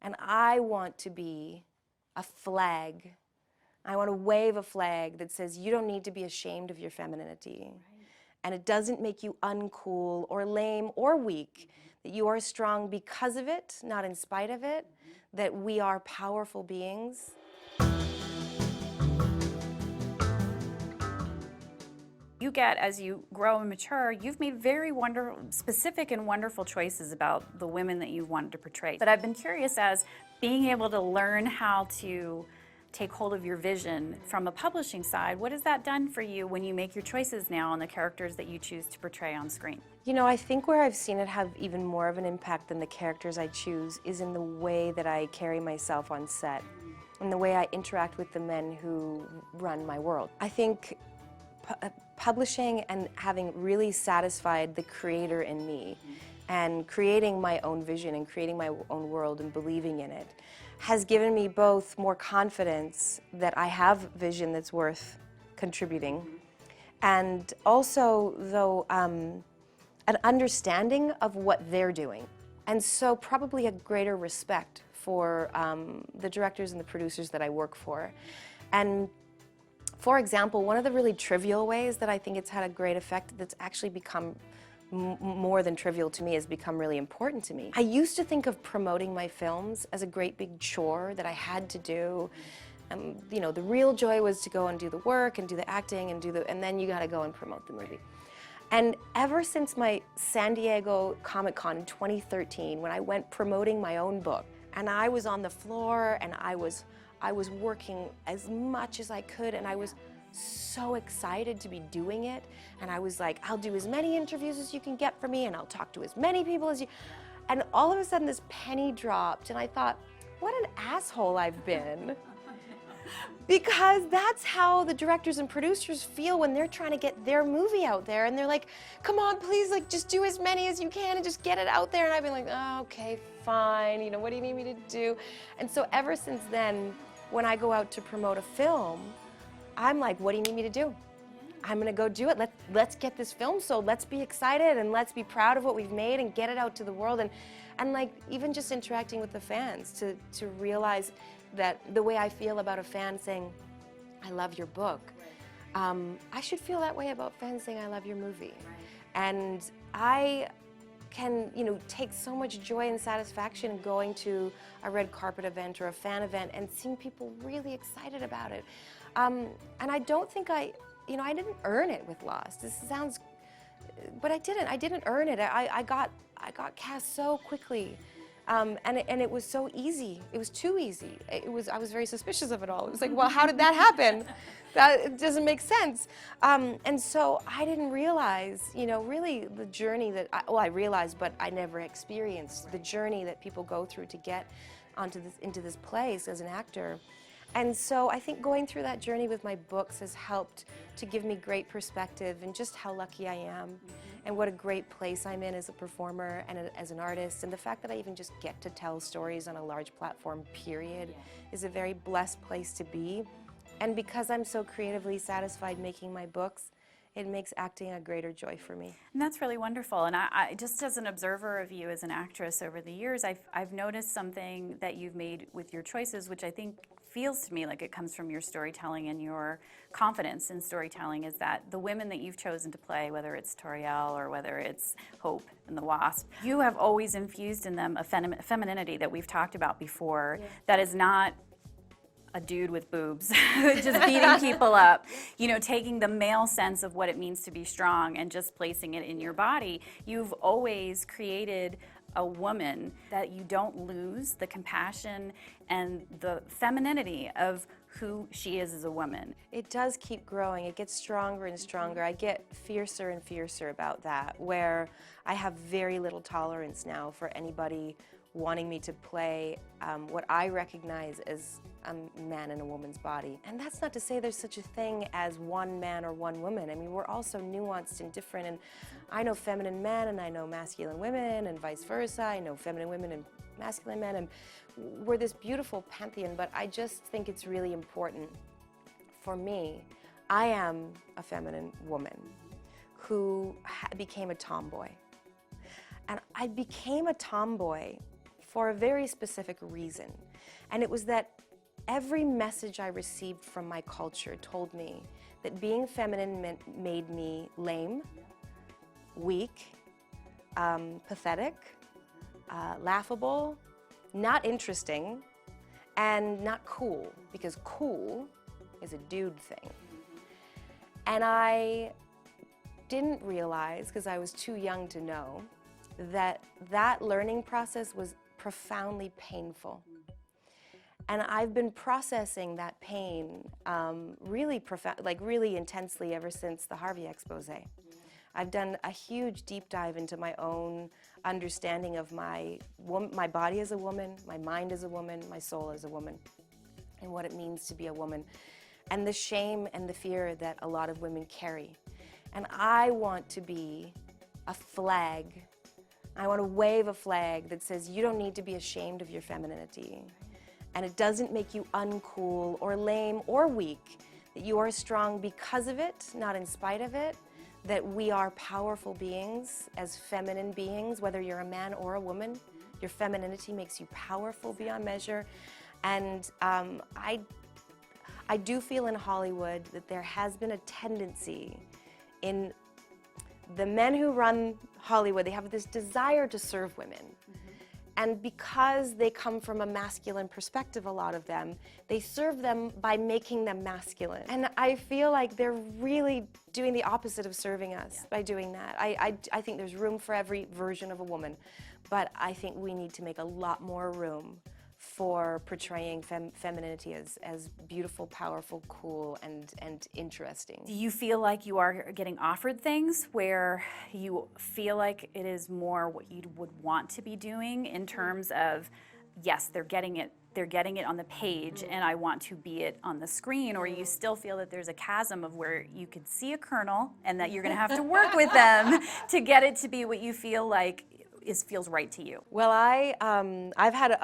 And I want to be a flag. I want to wave a flag that says you don't need to be ashamed of your femininity. Right. And it doesn't make you uncool or lame or weak. That you are strong because of it, not in spite of it. That we are powerful beings. You get, as you grow and mature, you've made very specific and wonderful choices about the women that you've wanted to portray. But I've been curious, as being able to learn how to take hold of your vision from a publishing side, what has that done for you when you make your choices now on the characters that you choose to portray on screen? You know, I think where I've seen it have even more of an impact than the characters I choose is in the way that I carry myself on set and the way I interact with the men who run my world. I think publishing and having really satisfied the creator in me and creating my own vision and creating my own world and believing in it has given me both more confidence that I have vision that's worth contributing, and also, though, an understanding of what they're doing. And so probably a greater respect for the directors and the producers that I work for. And for example, one of the really trivial ways that I think it's had a great effect that's actually become more than trivial to me has become really important to me. I used to think of promoting my films as a great big chore that I had to do. You know, the real joy was to go and do the work and do the acting and then you gotta go and promote the movie. And ever since my San Diego Comic-Con in 2013, when I went promoting my own book, and I was on the floor and I was working as much as I could, and I was so excited to be doing it. And I was like, I'll do as many interviews as you can get for me, and I'll talk to as many people as you. And all of a sudden this penny dropped, and I thought, what an asshole I've been. Because that's how the directors and producers feel when they're trying to get their movie out there, and they're like, come on, please, like, just do as many as you can and just get it out there. And I've been like, oh, okay, fine, you know, what do you need me to do? And so ever since then, when I go out to promote a film, I'm like, what do you need me to do? I'm gonna go do it. Let's get this film sold. Let's be excited and let's be proud of what we've made and get it out to the world. And like, even just interacting with the fans to realize that the way I feel about a fan saying, I love your book, I should feel that way about fans saying, I love your movie. And I can, you know, take so much joy and satisfaction going to a red carpet event or a fan event and seeing people really excited about it. And I don't think I didn't earn it with Lost. This sounds, but I didn't earn it. I got cast so quickly. And it was so easy. It was too easy. I was very suspicious of it all. It was like, well, how did that happen? It doesn't make sense. And so I didn't realize, you know, really the journey that, I realized, but I never experienced the journey that people go through to get into this place as an actor. And so I think going through that journey with my books has helped to give me great perspective and just how lucky I am and what a great place I'm in as a performer and as an artist. And the fact that I even just get to tell stories on a large platform, period, is a very blessed place to be. And because I'm so creatively satisfied making my books, it makes acting a greater joy for me. And that's really wonderful. And I just as an observer of you as an actress over the years, I've noticed something that you've made with your choices, which I think feels to me like it comes from your storytelling and your confidence in storytelling, is that the women that you've chosen to play, whether it's Toriel or whether it's Hope and the Wasp, you have always infused in them a femininity that we've talked about before, that is not a dude with boobs just beating people up, you know, taking the male sense of what it means to be strong and just placing it in your body. You've always created a woman that you don't lose the compassion and the femininity of who she is as a woman. It does keep growing. It gets stronger and stronger. I get fiercer and fiercer about that, where I have very little tolerance now for anybody wanting me to play what I recognize as a man in a woman's body. And that's not to say there's such a thing as one man or one woman. I mean, we're all so nuanced and different, and I know feminine men and I know masculine women and vice versa. I know feminine women and masculine men, and we're this beautiful pantheon, but I just think it's really important for me. I am a feminine woman who became a tomboy. And I became a tomboy for a very specific reason. And it was that every message I received from my culture told me that being feminine made me lame, weak, pathetic, laughable, not interesting, and not cool, because cool is a dude thing. And I didn't realize, because I was too young to know, that that learning process was profoundly painful. And I've been processing that pain really intensely ever since the Harvey expose. I've done a huge deep dive into my own understanding of my body as a woman, my mind as a woman, my soul as a woman, and what it means to be a woman, and the shame and the fear that a lot of women carry. And I want to be a flag. I want to wave a flag that says you don't need to be ashamed of your femininity. And it doesn't make you uncool or lame or weak, that you are strong because of it, not in spite of it, that we are powerful beings as feminine beings, whether you're a man or a woman. Your femininity makes you powerful beyond measure. And I do feel in Hollywood that there has been a tendency in the men who run Hollywood, they have this desire to serve women. And because they come from a masculine perspective, a lot of them, they serve them by making them masculine. And I feel like they're really doing the opposite of serving us by doing that. I think there's room for every version of a woman, but I think we need to make a lot more room for portraying femininity as beautiful, powerful, cool, and interesting. Do you feel like you are getting offered things where you feel like it is more what you would want to be doing in terms of, yes, they're getting it on the page and I want to be it on the screen, or you still feel that there's a chasm of where you could see a kernel and that you're going to have to work with them to get it to be what you feel like feels right to you? Well, I've had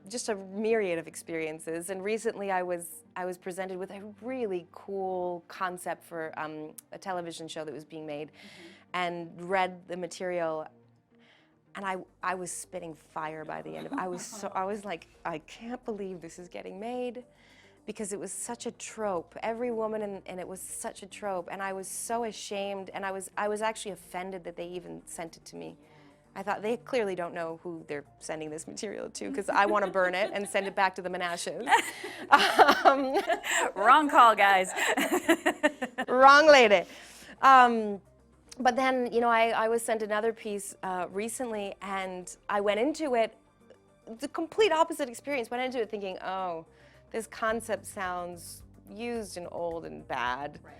just a myriad of experiences, and recently I was presented with a really cool concept for a television show that was being made, and read the material, and I was spitting fire by the end of it. I was like, I can't believe this is getting made, because it was such a trope. Every woman, and it was such a trope, and I was so ashamed, and I was actually offended that they even sent it to me. I thought, they clearly don't know who they're sending this material to, because I want to burn it and send it back to them in ashes. Wrong call, guys. Wrong lady. But then, you know, I was sent another piece recently, and I went into it, the complete opposite experience. Went into it thinking, oh, this concept sounds used and old and bad. Right.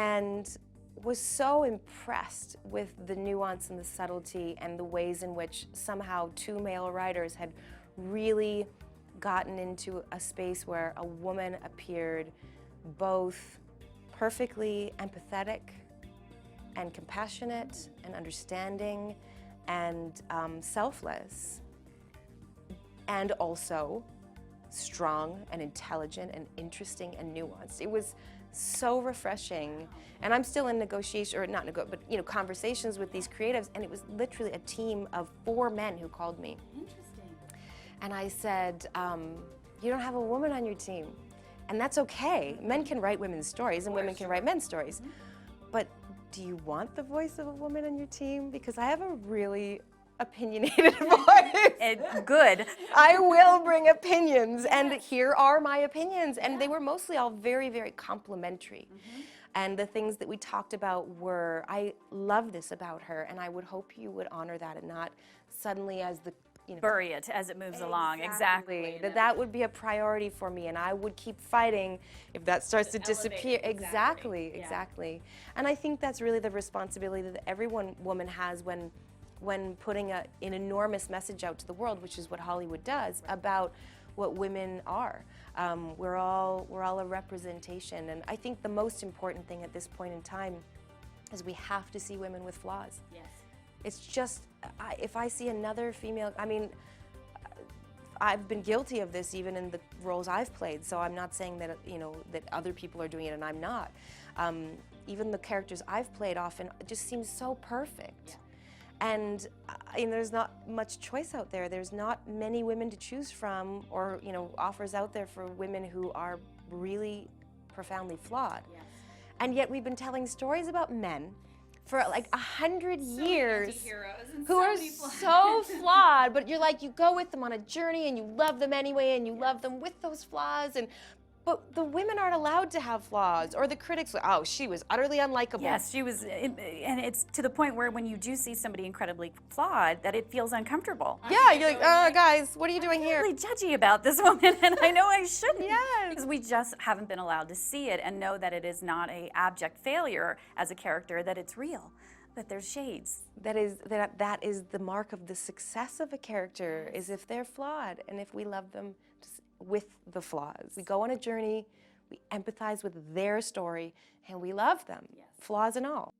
And was so impressed with the nuance and the subtlety and the ways in which somehow two male writers had really gotten into a space where a woman appeared both perfectly empathetic and compassionate and understanding and selfless, and also strong and intelligent and interesting and nuanced. It was so refreshing, and I'm still in negotiation, or not but you know, conversations with these creatives, and it was literally a team of 4 men who called me. Interesting. And I said, you don't have a woman on your team, and that's okay. Men can write women's stories, and women can write men's stories. But do you want the voice of a woman on your team? Because I have a really opinionated voice. Good. I will bring opinions, and here are my opinions. And they were mostly all very, very complimentary. And the things that we talked about were, I love this about her, and I would hope you would honor that and not suddenly, as the, you know, bury it as it moves along. Exactly. That would be a priority for me, and I would keep fighting if that starts to disappear. Exactly. And I think that's really the responsibility that every woman has when putting an enormous message out to the world, which is what Hollywood does, about what women are. We're all a representation, and I think the most important thing at this point in time is we have to see women with flaws. Yes. It's just, if I see another female, I mean, I've been guilty of this even in the roles I've played, so I'm not saying that, you know, that other people are doing it and I'm not. Even the characters I've played often just seem so perfect. And there's not much choice out there. There's not many women to choose from, or offers out there for women who are really profoundly flawed. Yes. And yet we've been telling stories about men for like 100 years who are so flawed, but you're like, you go with them on a journey and you love them anyway, and you love them with those flaws. But the women aren't allowed to have flaws, or the critics, oh, she was utterly unlikable. Yes, she was, and it's to the point where when you do see somebody incredibly flawed, that it feels uncomfortable. Yeah, you're like, oh, guys, what are you doing here? I'm really judgy about this woman, and I know I shouldn't. Yes. Because we just haven't been allowed to see it and know that it is not an abject failure as a character, that it's real, that there's shades. That is the mark of the success of a character, is if they're flawed, and if we love them with the flaws. We go on a journey, we empathize with their story, and we love them, flaws and all.